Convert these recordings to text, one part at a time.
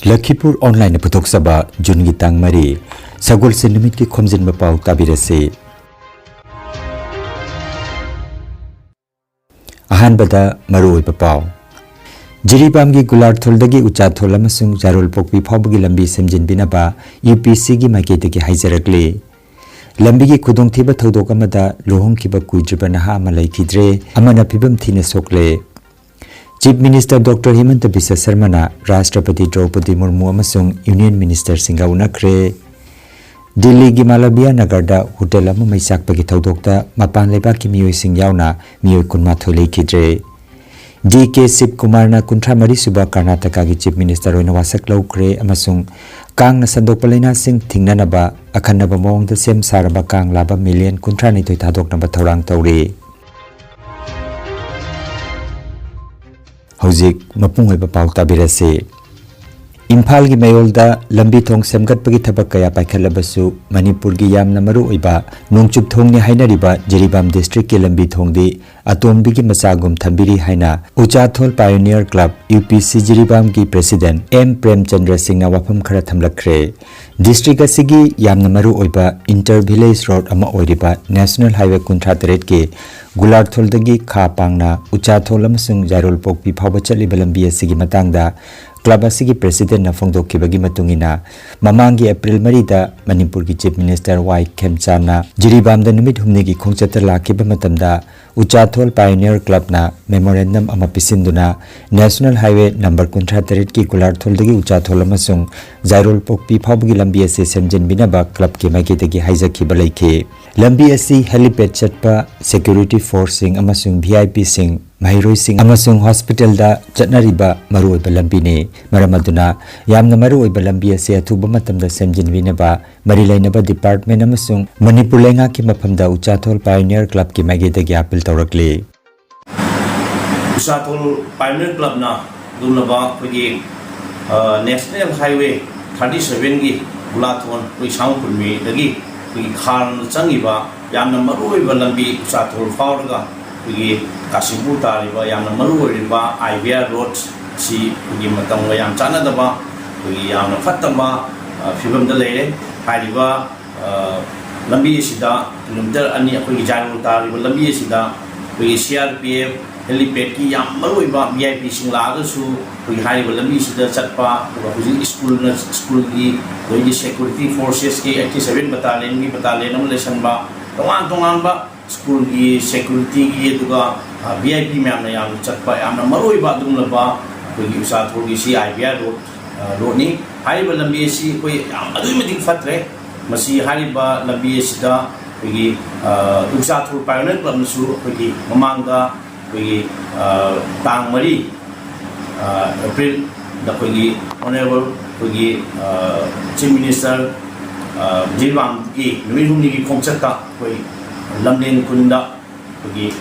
Lakhipur Online Putok Saba Jun Gitang Mari Sagol Sinumit ki Khomjinba Pao Tabirase Ahan Bada Maru Pao Jiribam gi Gular Tholdagi Ucha Tholamasung Jarol Pokpi Pawbagi Lambi Semjin Binaba UPC gi Makete ki Haizarakle Lambi gi Kudong Thiba Thodok Amada Lohong Kiba Kuijriba Naha Malai Kidre Amana Pibam Thina Sokle Chief Minister Dr. Hemanta Biswa Sarmana Rashtrapati Draupadi Murmu amasung Union Minister Singa unakre Delhi gi Malabia Nagarda Hotel ama maisakpagi thodokta mapan lebaki miyoi sing yauna miyoi kunmathoi leikidre DK Sip Kumarna Kuntramari Suba Karnataka gi Chief Minister oina wasak laukre amasung kang na sandokpa laina sing thingnanaba akhanaba mawngda sem saraba kang laba million kuntrani toi thadoknaba thorang tawre Hauzik mapung oiba pau tabirase Imphal gi mayolda lambi thong semgat pagi thabak kaya paikhallabasu Manipur gi yamna maru oiba nongchup thongni hainariba Jiribam district ki lambi thongdi atombi gi masagum thambiri haina Uchathol Pioneer Club UPC Jiribam gi president M Premchandra Singh na wafam khara thamlakre district asigi yamna maru oiba inter village road ama oiriba National Highway kuntra teret ke Gularthol dagi kha pangna Uchathol amasung Jarol Pokpi phawba chaliba lambi asigi matangda Club asigi president na phongdokkibagi matungina mamangi April 3 da Manipur gi Chief Minister Y Khemchana Jiribam da numit humni gi khongchata lakiba matamda Uchathol Pioneer Club na memorandum ama pisinduna National Highway number 38 ki Gularthol dagi Uchathol amasung Jarol Pokpi phawbagi lambi ase semjin binaba club ki maigedagi haijakhiba leikhe lambi asi helipad chatpa security force sing amasung VIP sing Mahiroi Singh amasung hospital da chatnariba maru oiba lambi ne maramaduna yamna maru oiba lambi ase athuba matamda semjin winaba mari lainaba department amasung Manipur lenga ki mafamda Uchathol Pioneer Club ki maigedagi appeal tawrakle Uchathol Pioneer Club na dunaba pagi National Highway 37 gi Gulathon pagi Sangpurmi dagi pagi khan changiba yamna maru oiba lambi Uchathol fawraga pagi Kasibu tariba yamna maru oiba IBR road si pagi matangwa yam chanadaba pagi yamna fattaba fibamda leire hariba lambi sida kilometer ani pagi jarul tariba lambi sida pagi CRPF helipad ki yam maru oiba VIP singlaga su pagi hariba lambi sida chatpa pagi school ki pagi security forces ki 87 battalion am lesanba tongan ba school ki security ki duga VIP memna yam chatpa yamna maroi ba dum laba pagi Uchathol ki IBR road ni hariba lambi si koi yam adui mading fatre masi hariba lambi sida pagi Uchathol Pioneer Club su pagi mamangda pagi tang mari April da pagi honorable pagi Chief Minister Jiribam ki numihumni ki khongchata koi lamden kunda pagi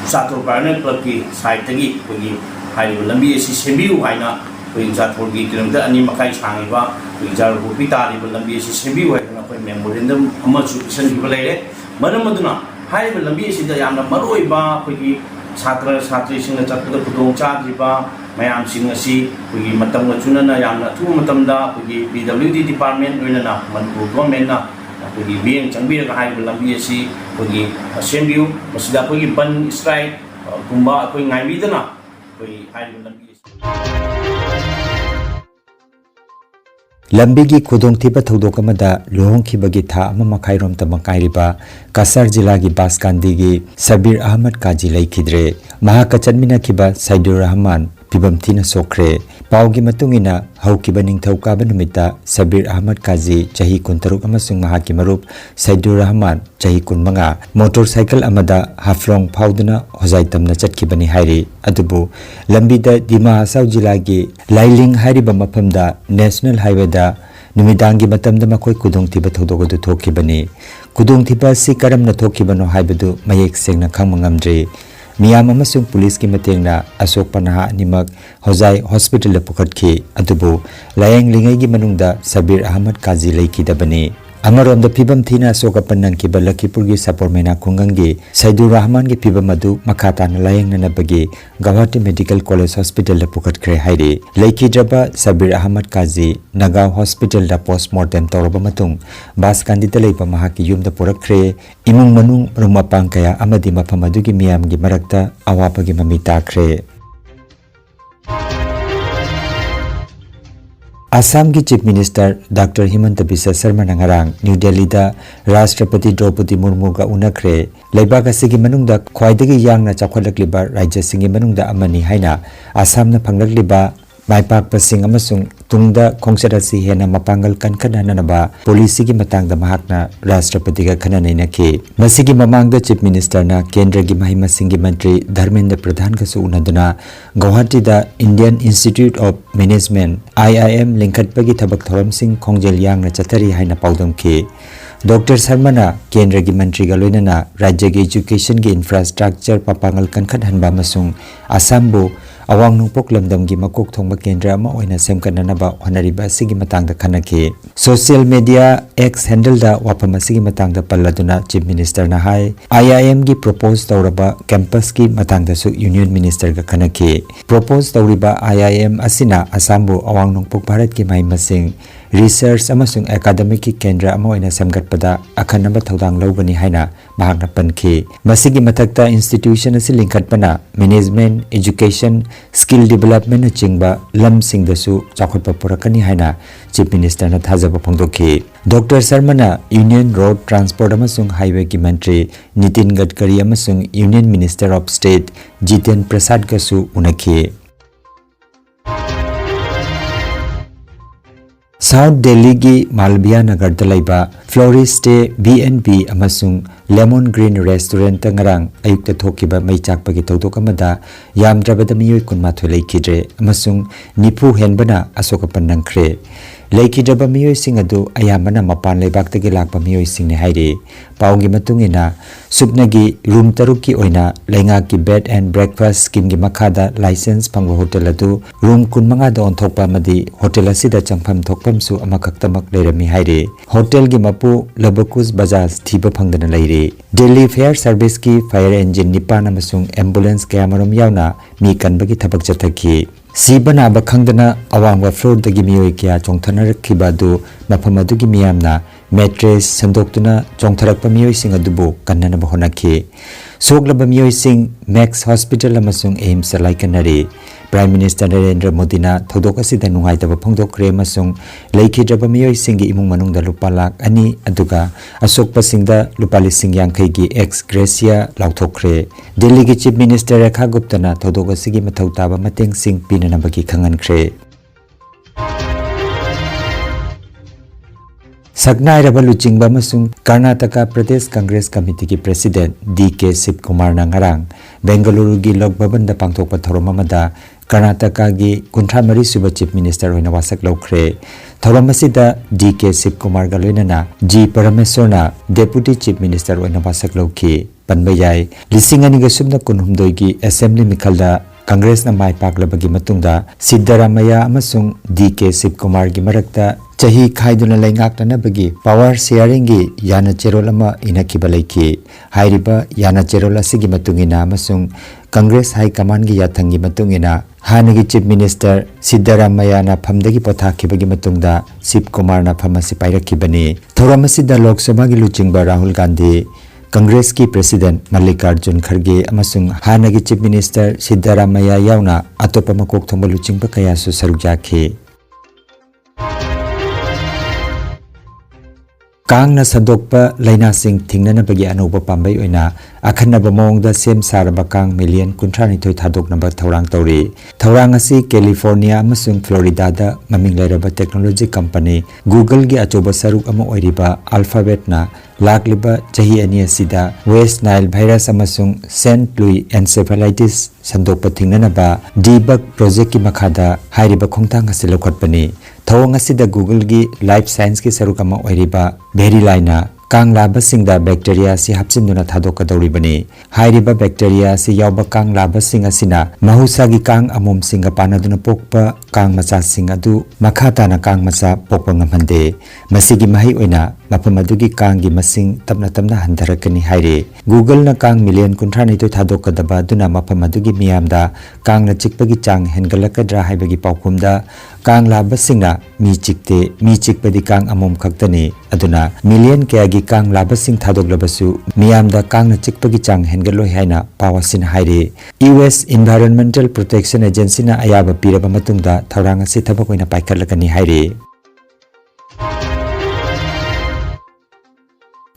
Uchathol Pioneer Club ki side tagi pagi hariba lambi si sembiu haina pagi Uchathol ki kilometer ani makai sangiba pagi Jarol Pokpi tariba lambi si sembiu haina koi memorandum ama chu pisan ki balai maramaduna hariba lambi si da yamna maroiba pagi chatra chatri singna chatpada pudong chadriba mayam sing asi pagi matam chunana yamna thu matamda pagi PWD department oinana Manipur government na pagi beng changbira ka hariba lambi asi pagi sembiu masida pagi ban strike kumba koi ngaibidana pagi hariba lambi Lambigi Kudong Thiba Thodok amada Lohongkhibagi tha ama makhairom tamakairiba Kasar jila gi Baskandi gi Sabir Ahmad Kaji leikidre mahaka chanmina khiba Saidur Rahman pibam thina sokre paugi matungina haukiba ningthauka banumita Sabir Ahmad Kaji chahi 13 amasung mahaki marup Saidur Rahman chahi 15 motorcycle amada haflong phauduna hozaitamna chatkibani hairi adubu lambida Dima Hasau jila gi Lailing hariba mafamda National Highway da numidangi matamda makoi kudong thiba thodok adu thokibani kudong thiba si karamna thokibano haibadu mayek sengna khangmangamdre Miyam amasung police ki matengna Asok Panaha nimak hozai hospital la pukhatki adubu layang lingai gi manungda Sabir Ahmad Kaji leikidabani अमरोंद फिबम थीना सोकपन नंकिबा लखीपुरगी सपोरमेना खुंगंगी सैदुर Rahman की फिबम अदु मखाताना लायंगनबगी Guwahati medical college hospital दा पुखटख्रे हाइरे लेखिद्रबा सबीर अहमद काजी Nagaon hospital दा postmortem तौरबा मतुंग बासकांदिता लेबा महाकी युमदा पुरखरे इमुंग मनुंग रुमपांग कया अमदि मफम अदुगी मियामगी मरक्ता अवापगी mummy ताखरे असम की chief minister doctor Himanta Biswa Sarma नंगरांग न्यू दिल्ली दा राष्ट्रपति द्रौपदी मुर्मू का उनखरे लेबाक असिगी मनुंगदा ख्वाइदगी यांगना चाखलकलिबा राज्य सिंगी मनुंगदा अमनी हाइना असम न फंगलकलिबा माइपाकपसिंग अमसुंग तुंगदा खोंगसदासी हेना मपांगल कनखननबा पॉलिसी की मतंगदा महाकना राष्ट्रपति का खननैनखे मसिगी ममांगदा चीफ मिनिस्टर ना केंद्र की महिमासिंग की मंत्री धर्मेंद्र प्रधान का उनदुना गुवाहाटी दा Indian institute of management IIM लिंखटपगी थबक थोरमसिंग खोंगजेल यांगना चतरी हाइना पाउदमखे डॉक्टर शर्मा केंद्र की मंत्री का लोइनना राज्य की एजुकेशन की इंफ्रास्ट्रक्चर पापांगल कनखनहनबा मसुंग असमबो अवांग नोंपोक लमदम की मकोक थोंबा केंद्र अमा ओइना सेमकननबा होनरिबा असिगी मतंगदा खनखे सोशल मीडिया एक्स हैंडल दा वाफम असिगी मतंगदा पल्लदुना चीफ मिनिस्टर ना हाय IIM की प्रपोज तौरबा कैंपस की मतंगदा सु यूनियन मिनिस्टर का खनखे प्रपोज तौरिबा IIM असिना असमबो अवांग नोंपोक भारत की महिमसिंग रिसर्च अमसुंग एकाडेमिक की केंद्र अमा ओइना सेमगतपदा अखनबा थौदांग लौगनी हाइना महाकना पनखे मसिगी मथक्ता इंस्टीट्यूशन असि लिंखटपना मैनेजमेंट एजुकेशन स्किल डेवलपमेंट चिंगबा लम सिंगदसु चाखोटपा पुरकनी हाइना चीफ मिनिस्टर ना थाजबा फोंदोखे doctor Sharma union road transport अमसुंग हाईवे की मंत्री नितिन गडकरी अमसुंग union minister of state Jitendra Prasad कसु उनखे साउथ दिल्ली की मालविया नगर दलाइबा फ्लोरिस्टे B&B अमसुंग लेमन ग्रीन रेस्टोरेंट तंगरांग अयुक्त थोकिबा मई चाकपगी तौदोक अमदा यामद्रबदा मियोय कुनमाथोय लेखिद्रे अमसुंग निफु हेनबना अशोकपन नंखरे लेखिद्रबा मियोय सिंग अदु अयामना मपान लेबाक्तगी लाकपा मियोय सिंगने हाइरे पाउगी मतुंगिना सुपनगी रूम तरुक की ओइना लेंगा की बेड एंड ब्रेकफास्ट स्कीम की मखादा लाइसेंस फंगबा होटल अदु रूम 15 दा ओंथोकपा मदी होटल असिदा चंगफम थोकफमसु अमखक्तमक लेरमी हाइरे होटल की मपु लबकुस बजाज थीबा फंगदना लेरे दिल्ली फायर सर्विस की फायर इंजन निपान अमसुंग एम्बुलेंस कयामरम यावना मी कनबगी थबक चथखि सीबना बखंगदना अवांगवा फ्लोर दगी मियोय क्या चोंथनरखिबा दु मफम अदुगी मियामना mattress संदोक्तुना चोंथरकपा मियोयसिंग अदुबो कन्ननबा होनखि सोगलबा मियोयसिंग max hospital अमसुंग AIIMS लाइकनरे prime minister Narendra Modi ना थौदोक असिदा नुंगाइतबा फोंदोक्रे अमसुंग लेखिद्रबा मियोयसिंग की इमुंग मनुंगदा लुपा लाख अनि अदुगा असोकपसिंगदा लुपा लिसिंग यांखै की एक्स ग्रेसिया लाउथोक्रे दिल्ली की चीफ मिनिस्टर रेखा गुप्ता थौदोक असिगी मथौ ताबा मतेंग सिंग पिननबगी खंगनख्रे सकनाइरबा लुचिंगबा मसुंग कर्नाटका प्रदेश कांग्रेस कमिटी की प्रेसिडेंट DK शिव कुमार नंगरांग बेंगलुरु की लोक भवन दा पांगथोकपा थौरम अमदा कर्नाटका की 53 सुबा चीफ मिनिस्टर होइना वासक लौख्रे थौरम असिदा DK शिव कुमार गा लोइनना G परमेश्वरना डेप्यूटी चीफ मिनिस्टर होइना वासक लौखि पनबा याय लिसिंग अनिगा सुबना कुनहुमदोय की असेंबली मिखलदा कांग्रेस ना माय पाकलबगी मतुंगदा सिद्धरामैया अमसुंग DK शिव कुमार की मरक्ता चाही खाइदुना लेंगाक्तनबगी पावर शेयरिंग की याना चेरोल अमा इनखिबा लेखि हाइरिबा याना चेरोल असिगी मतुंगिना अमसुंग कांग्रेस हाई कमान की याथंगी मतुंगिना हानगी चीफ मिनिस्टर सिद्धरामैया ना फमदगी पोथाखिबगी मतुंगदा शिव कुमार ना फमसि पाइरखिबनी थौरमसिदा लोकसभा की लुचिंगबा राहुल गांधी कांग्रेस की प्रेसिडेंट मल्लिकार्जुन खड़गे अमसुंग हानगी चीफ मिनिस्टर सिद्धरामैया यावना अतोपा मकोक थोंबा लुचिंगबा कयासु सरुक जाखि कांगना सदोकपा लैना सिंह थिंगननबगी अनौबा पांबै ओइना अखनबा मौंगदा सेम सारबा कांग मिलियन 52 थादोकनबा थौरांग तौरी थौरांग असि कैलिफोर्निया अमसुंग फ्लोरिडादा ममिंग लैरबा टेक्नोलॉजी कंपनी गूगल की अचोबा सरुक अमा ओइरिबा अल्फाबेटना लाकलिबा चाही अनि असिदा वेस्ट नाइल भाइरस अमसुंग सेंट लुई एन्सेफेलाइटिस संदोकपा थिंगननबा डीबग प्रोजेक्ट की मखादा हाइरिबा खोंगतांग असि लौखटपनी थौंग असिदा गूगल की लाइफ साइंस की सरुक अमा ओइरिबा भेरी लाइना कांग लाबसिंगदा बैक्टीरिया से हापसिंदुना थादोकदौरिबनी हाइरिबा बैक्टीरिया से यावबा कांग लाबसिंग असिना महुसागी कांग अमुम सिंगा पानादुना पोकपा कांग मचा सिंग अदु मखाताना कांग मचा पोकपा ngमहंदे मसिगी महै ओइना mafam adugi kanggi masing tapna tapna handarakani haire. Google na kang million kunthra nitoi thadokadaba aduna mafam adugi miyamda kang na chikpagi chang hengalakadra haibagi paukhumda kang labasingna mi chikpadi kang amom khaktani aduna million kayagi kang labasing thadoglabasu miyamda kang na chikpagi chang hengaloi haina pawasin haire. US Environmental Protection Agency na ayaba piraba matungda thaurang asi thabak oina paikhatlakani haire.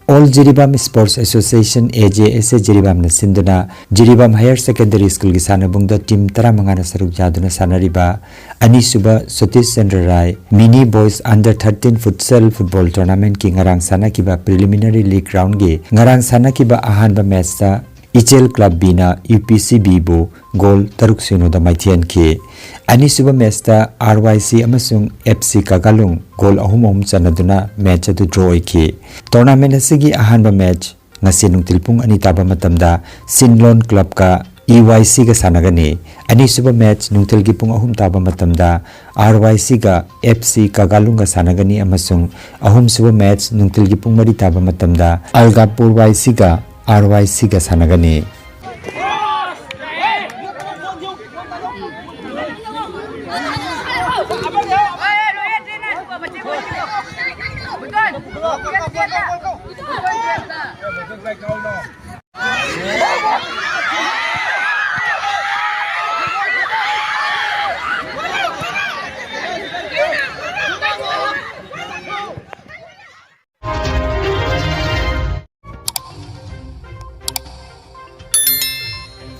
All Jiribam Sports Association AJS Jiribam na sinduna Jiribam Higher Secondary School gi sanabungda team 15 na saruk jaduna sanariba ani suba Satish Chandra Rai Mini Boys Under 13 Futsal Football Tournament ki ngarang sanakiba preliminary league round gi ngarang sanakiba ahanba match ta Ichel Club Bina UPCB bu goal 3-0 da maithian ki ani suba match ta RYC amasung FC Kagalung goal 3 chanaduna match adu draw ki tournament asigi ahanba match ngasi nungtilpung ani taba matamda Sinlon Club ka EYC ga sanagani ani suba match nungtil gi pung 3 taba matamda RYC ga FC Kagalung ga sanagani amasung 3 suba match nungtil gi pung 3 taba matamda Algapur YC ga RYC ga sanagani.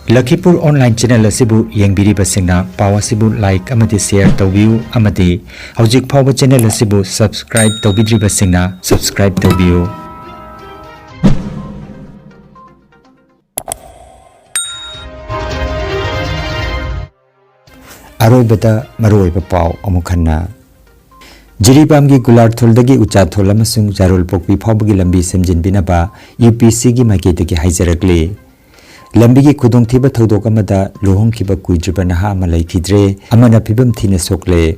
Lakhipur online channel asibu yengbiri basingna pawa sibu like amati share tawbiu amati hojik phawa channel asibu subscribe tawbidri basingna subscribe tawbiu. Arobata maroiba pau amukhanna Jiribam gi gular tholdagi ucha thol amasung jarul pokpi phawbagi lambi semjinbinaba UPC gi maiketagi haijarakle lambi gi khudongthiba thodok amada lohongkhiba kuijriba naha ama laikhidre amana phibam thina sokle.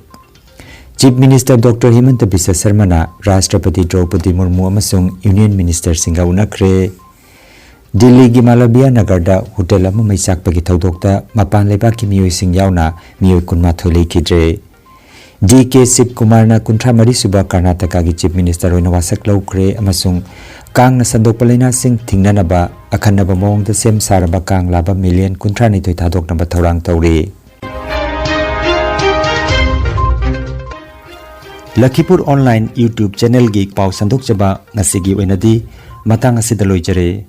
Chief Minister Dr. Himanta Biswa Sarma na Rashtrapati Draupadi Murmu amasung Union Minister singa unakre. Delhi gi Malabia Nagarda hotel ama maisakpagi thodokta mapan leibaki miyoi sing yauna miyoi kunma tholei khidre. DK Sip Kumar na kunthra mari suba Karnataka gi Chief Minister oina wasak laukre amasung kang na sandokpalaina sing thingnanaba akhanaba mawngda sem saraba kang laba million kunthra nitoi thadoknaba thaurang tawri. Lakhipur Online YouTube channel gi pau sandokjaba ngasigi oinadi matang asida loijare.